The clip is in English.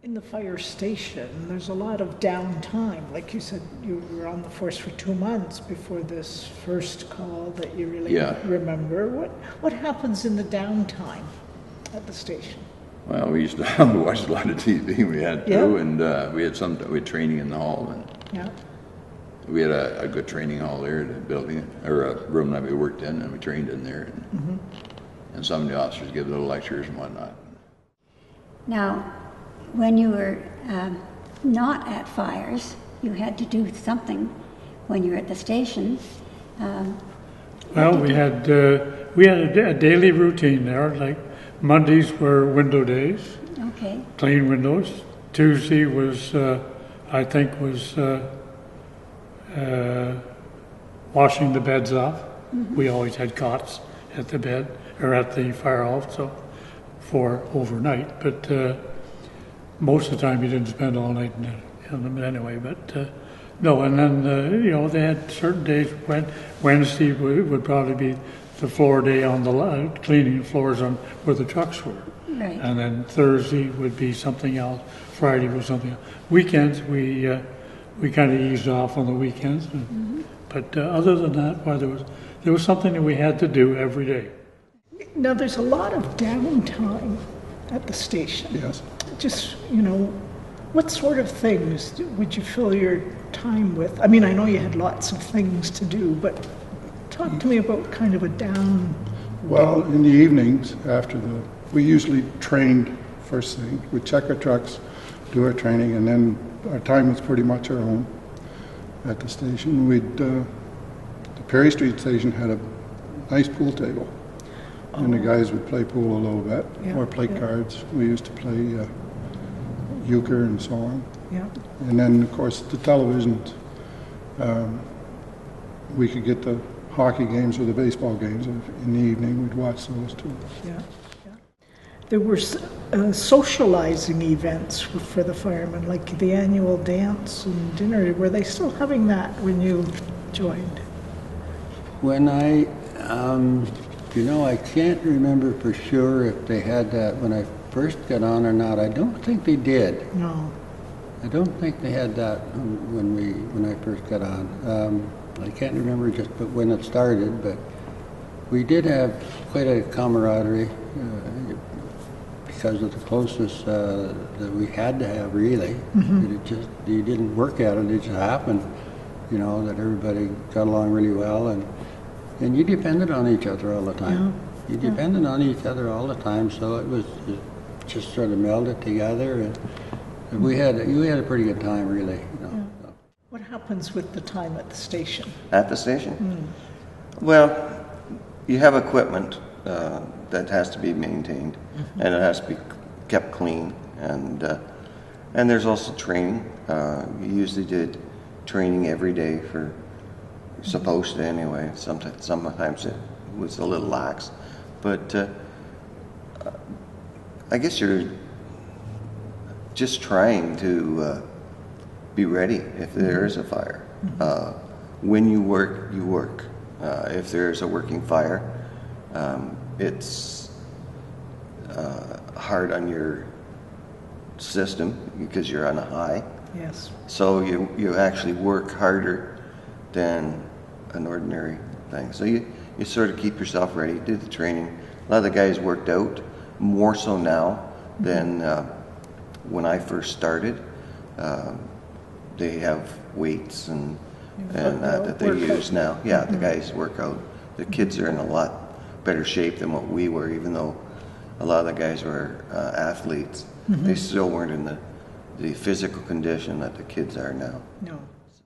In the fire station, there's a lot of downtime. Like you said, you were on the force for 2 months before this first call that you really remember. What happens in the downtime at the station? Well, we used to watch a lot of TV. We had to, and we had training in the hall, and we had a good training hall there, the building or a room that we worked in, and we trained in there. And some of the officers give little lectures and whatnot. Now, when you were not at fires, you had to do something when you were at the station. Well, we had a daily routine there. Like Mondays were window days. Okay. Clean windows. Tuesday was, I think, washing the beds off. We always had cots at the bed or at the fire hall, so for overnight. But most of the time you didn't spend all night in them anyway. But no, and then they had certain days. Wednesday would probably be the floor day on the cleaning floors on where the trucks were. Right. And then Thursday would be something else. Friday was something else. Weekends we kind of eased off on the weekends. But other than that, there was something that we had to do every day. Now, there's a lot of downtime at the station. Yes. Just, what sort of things would you fill your time with? I mean, I know you had lots of things to do, but talk to me about kind of a down. Well, in the evenings we usually trained first thing. We'd check our trucks, do our training, and then our time was pretty much our own at the station. The Perry Street station had a nice pool table. And the guys would play pool a little bit, or play cards. We used to play euchre and so on. Yeah. And then, of course, the televisions. We could get the hockey games or the baseball games in the evening. We'd watch those too. Yeah. There were socializing events for the firemen, like the annual dance and dinner. Were they still having that when you joined? When I can't remember for sure if they had that when I first got on or not. I don't think they did. No. I don't think they had that when I first got on. I can't remember just when it started, but we did have quite a camaraderie because of the closeness that we had to have, really. You didn't work at it, it just happened, that everybody got along really well, and you depended on each other all the time. You depended on each other all the time, so it just sort of melded together, and you had a pretty good time, really. What happens with the time at the station? At the station? Well, you have equipment that has to be maintained, and it has to be kept clean, and there's also training. You usually did training every day for. Supposed to anyway. Sometimes it was a little lax, but I guess you're just trying to be ready if there is a fire. When you work, you work. If there's a working fire, it's hard on your system because you're on a high. Yes. So you actually work harder than an ordinary thing. So you sort of keep yourself ready, do the training. A lot of the guys worked out more so now than when I first started. They have weights and that they use now. Yeah, the guys work out. The kids are in a lot better shape than what we were, even though a lot of the guys were athletes. They still weren't in the physical condition that the kids are now. No.